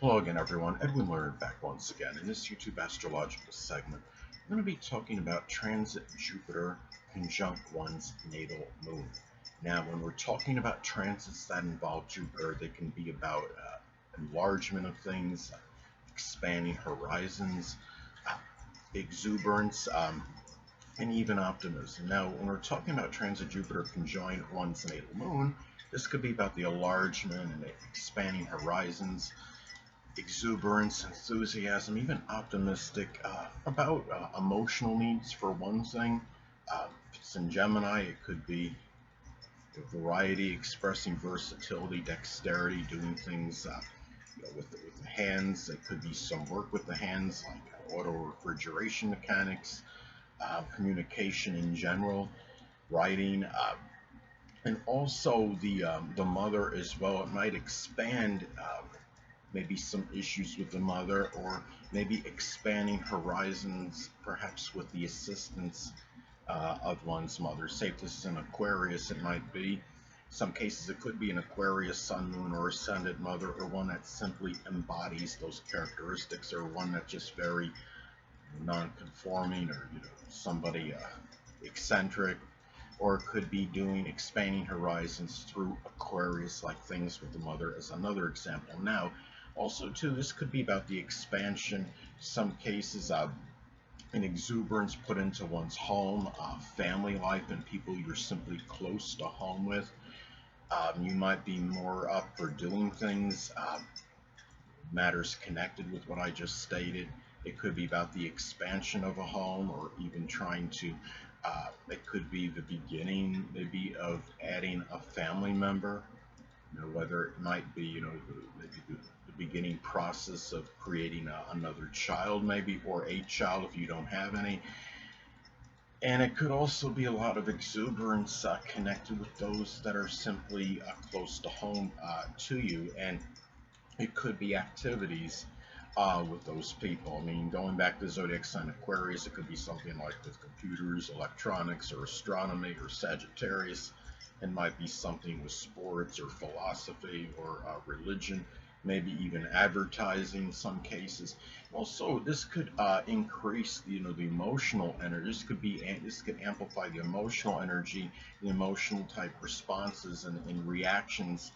Hello again, everyone. Edwin Learnard back once again. In this YouTube astrological segment, I'm going to be talking about transit Jupiter conjunct one's natal moon. Now, when we're talking about transits that involve Jupiter, they can be about enlargement of things, expanding horizons, uh, exuberance, and even optimism. Now, when we're talking about transit Jupiter conjoined one's natal moon, this could be about the enlargement and expanding horizons, exuberance, enthusiasm, even optimistic about emotional needs for one thing. If it's in Gemini, it could be variety, expressing versatility, dexterity, doing things with the hands. It could be some work with the hands, like auto refrigeration mechanics, communication in general, writing. And also the mother as well. It might expand maybe some issues with the mother, or maybe expanding horizons, perhaps with the assistance of one's mother. Say if this is an Aquarius, it might be. Some cases it could be an Aquarius sun, moon, or ascendant mother, or one that simply embodies those characteristics, or one that's just very non-conforming, or somebody eccentric, or it could be doing expanding horizons through Aquarius like things with the mother as another example. Now, also too, this could be about the expansion, some cases an exuberance put into one's home, family life, and people you're simply close to home with. You might be more up for doing things, matters connected with what I just stated. It could be about the expansion of a home, or even trying to, it could be the beginning maybe of adding a family member, whether it might be, maybe the beginning process of creating another child maybe, or a child if you don't have any. And it could also be a lot of exuberance connected with those that are simply close to home to you. And it could be activities with those people. I mean, going back to zodiac sign Aquarius, it could be something like with computers, electronics, or astronomy, or Sagittarius. It might be something with sports, or philosophy, or religion, maybe even advertising in some cases. Also, this could increase, the emotional energy. This could amplify the emotional energy, the emotional type responses and reactions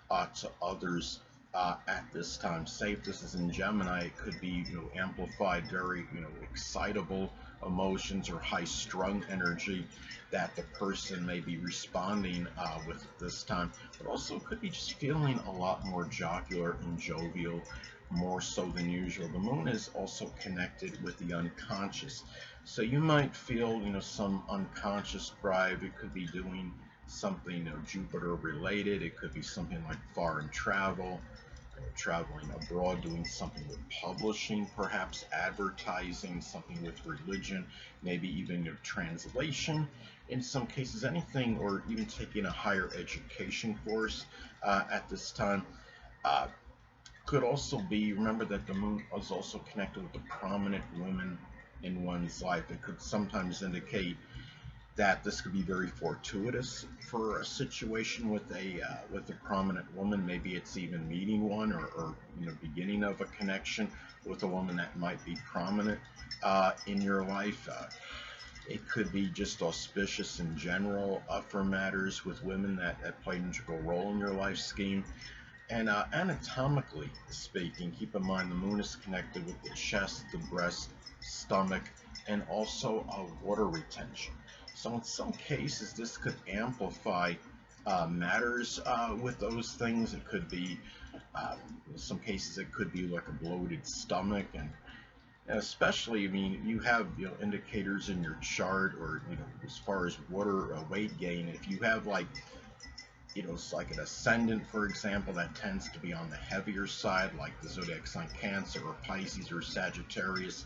to others at this time. Say if this is in Gemini, it could be amplified, very excitable emotions, or high-strung energy that the person may be responding with at this time. But also could be just feeling a lot more jocular and jovial, more so than usual. The moon is also connected with the unconscious, so you might feel some unconscious drive. It could be doing something Jupiter related. It could be something like foreign travel, traveling abroad, doing something with publishing, perhaps advertising, something with religion, maybe even your translation. In some cases, anything, or even taking a higher education course at this time. Uh, could also be, remember that the moon is also connected with the prominent women in one's life. It could sometimes indicate that this could be very fortuitous for a situation with a prominent woman. Maybe it's even meeting one, or beginning of a connection with a woman that might be prominent in your life. It could be just auspicious in general for matters with women that play an integral role in your life scheme. And anatomically speaking, keep in mind the moon is connected with the chest, the breast, stomach, and also water retention. So in some cases, this could amplify matters with those things. It could be, in some cases, it could be like a bloated stomach, and especially, I mean, you have indicators in your chart, or as far as water weight gain. If you have like it's like an ascendant, for example, that tends to be on the heavier side, like the zodiac sign Cancer, or Pisces, or Sagittarius,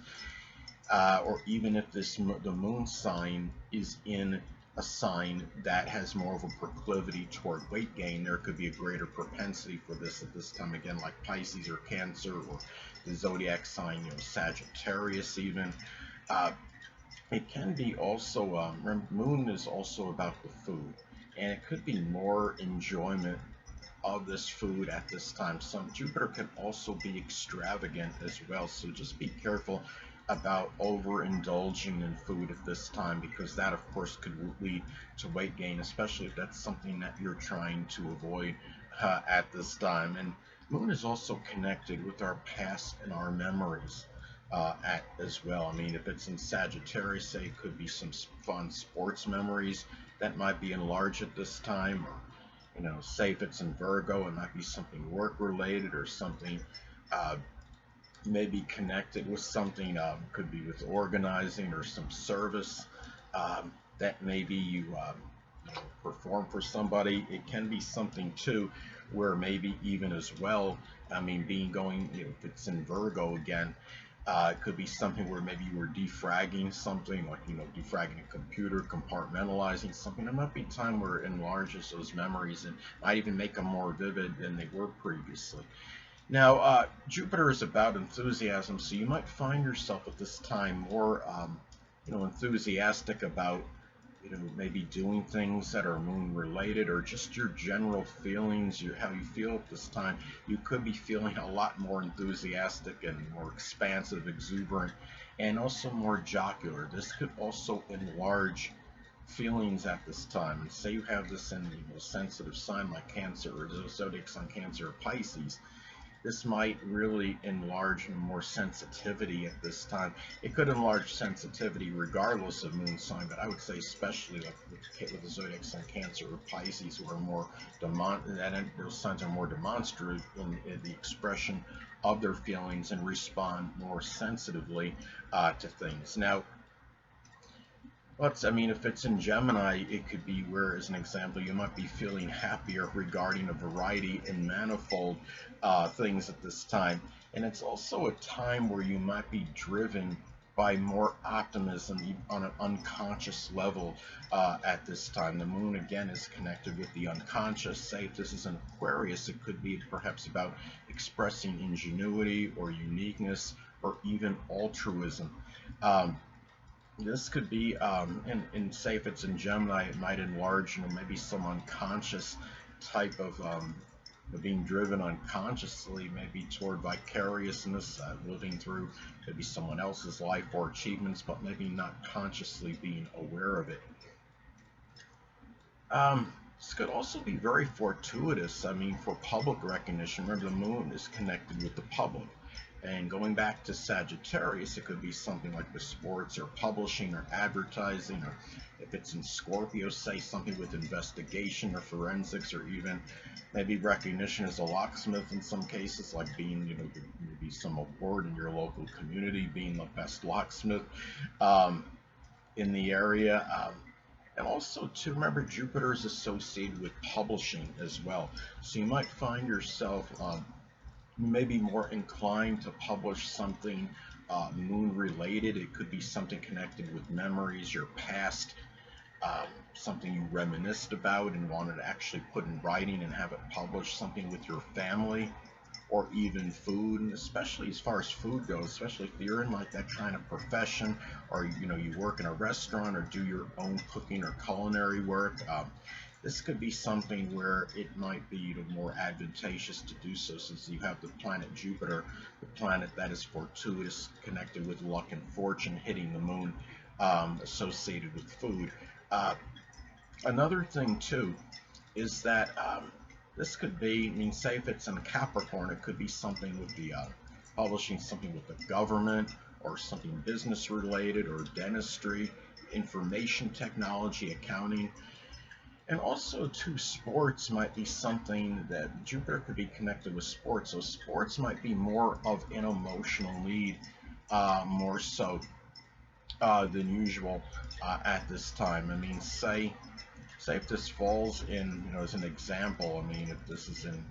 or even if the moon sign is in a sign that has more of a proclivity toward weight gain, there could be a greater propensity for this at this time. Again, like Pisces or Cancer, or the zodiac sign, Sagittarius even. Uh, it can be also, moon is also about the food, and it could be more enjoyment of this food at this time. Some Jupiter can also be extravagant as well, so just be careful about overindulging in food at this time, because that of course could lead to weight gain, especially if that's something that you're trying to avoid at this time. And Moon is also connected with our past and our memories at as well. I mean, if it's in Sagittarius, say it could be some fun sports memories that might be enlarged at this time, or say if it's in Virgo, it might be something work related or something uh, maybe connected with something, could be with organizing or some service that maybe you perform for somebody. It can be something too where maybe even as well, I mean, being going, if it's in Virgo again, it could be something where maybe you were defragging something, like defragging a computer, compartmentalizing something. There might be time where it enlarges those memories and might even make them more vivid than they were previously. Now, Jupiter is about enthusiasm, so you might find yourself at this time more, enthusiastic about, maybe doing things that are moon related, or just your general feelings, how you feel at this time. You could be feeling a lot more enthusiastic and more expansive, exuberant, and also more jocular. This could also enlarge feelings at this time. And say you have this in a sensitive sign like Cancer, or zodiac sign Cancer or Pisces, this might really enlarge more sensitivity at this time. It could enlarge sensitivity regardless of moon sign, but I would say especially like with the zodiac sign Cancer or Pisces, who are more those signs are more demonstrative in the expression of their feelings and respond more sensitively to things. Now, I mean, if it's in Gemini, it could be where, as an example, you might be feeling happier regarding a variety and manifold things at this time. And it's also a time where you might be driven by more optimism on an unconscious level at this time. The moon, again, is connected with the unconscious. Say if this is an Aquarius, it could be perhaps about expressing ingenuity or uniqueness or even altruism. Um, this could be, and say if it's in Gemini, it might enlarge, maybe some unconscious type of being driven unconsciously, maybe toward vicariousness, living through maybe someone else's life or achievements, but maybe not consciously being aware of it. This could also be very fortuitous. I mean, for public recognition. Remember, the moon is connected with the public. And going back to Sagittarius, it could be something like the sports or publishing or advertising, or if it's in Scorpio, say something with investigation or forensics, or even maybe recognition as a locksmith in some cases, like being, maybe some award in your local community, being the best locksmith um, in the area. And also, to remember, Jupiter is associated with publishing as well. So you might find yourself maybe more inclined to publish something moon related. It could be something connected with memories, your past, something you reminisced about and wanted to actually put in writing and have it published, something with your family, or even food. And especially as far as food goes, especially if you're in like that kind of profession, or you work in a restaurant or do your own cooking or culinary work, this could be something where it might be more advantageous to do so, since you have the planet Jupiter, the planet that is fortuitous, connected with luck and fortune, hitting the moon, associated with food. Uh, Another thing too is that this could be, I mean, say if it's in Capricorn, it could be something with the publishing, something with the government, or something business related, or dentistry, information technology, accounting. And also, too, sports might be something that Jupiter could be connected with sports. So sports might be more of an emotional need, more so than usual at this time. I mean, say if this falls in, as an example, I mean, if this is in,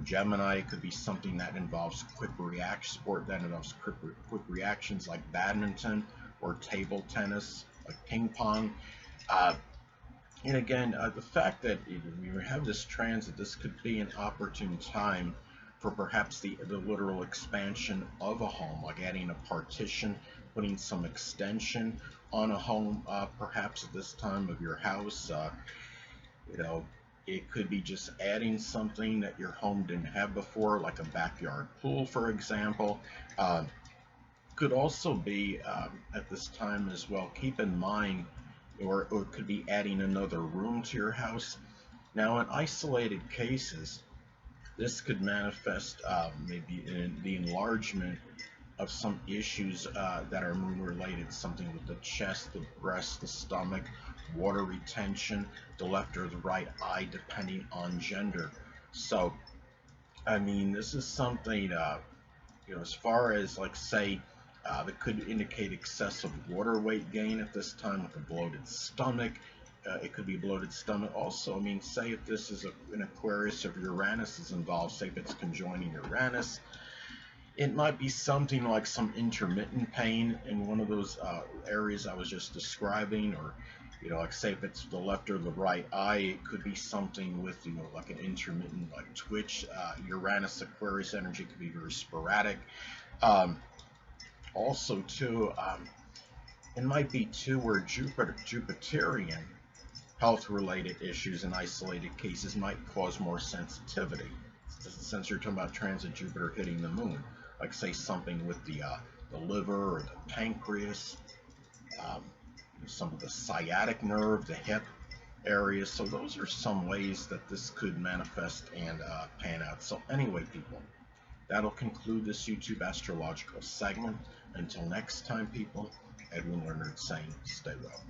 Gemini, it could be something that involves sport that involves quick reactions, like badminton or table tennis, like ping pong. Uh, and again, the fact that we have this transit, this could be an opportune time for perhaps the literal expansion of a home, like adding a partition, putting some extension on a home, perhaps at this time of your house. You know, It could be just adding something that your home didn't have before, like a backyard pool, for example. Uh, could also be at this time as well. Keep in mind, or it could be adding another room to your house. Now, in isolated cases, this could manifest maybe in the enlargement of some issues that are moon related, something with the chest, the breast, the stomach, water retention, the left or the right eye, depending on gender. So, I mean, this is something, as far as like say, that could indicate excessive water weight gain at this time with a bloated stomach. It could be a bloated stomach. Also, I mean, say if this is an Aquarius, if Uranus is involved, say if it's conjoining Uranus, it might be something like some intermittent pain in one of those areas I was just describing, or like say if it's the left or the right eye, it could be something with like an intermittent like twitch. Uranus Aquarius energy could be very sporadic. Um, Also, too, it might be too where Jupiterian health-related issues in isolated cases might cause more sensitivity. Since you're talking about transit Jupiter hitting the moon, like say something with the liver or the pancreas, um, some of the sciatic nerve, the hip area. So those are some ways that this could manifest and pan out. So anyway, people, that'll conclude this YouTube astrological segment. Until next time, people, Edwin Learnard saying, stay well.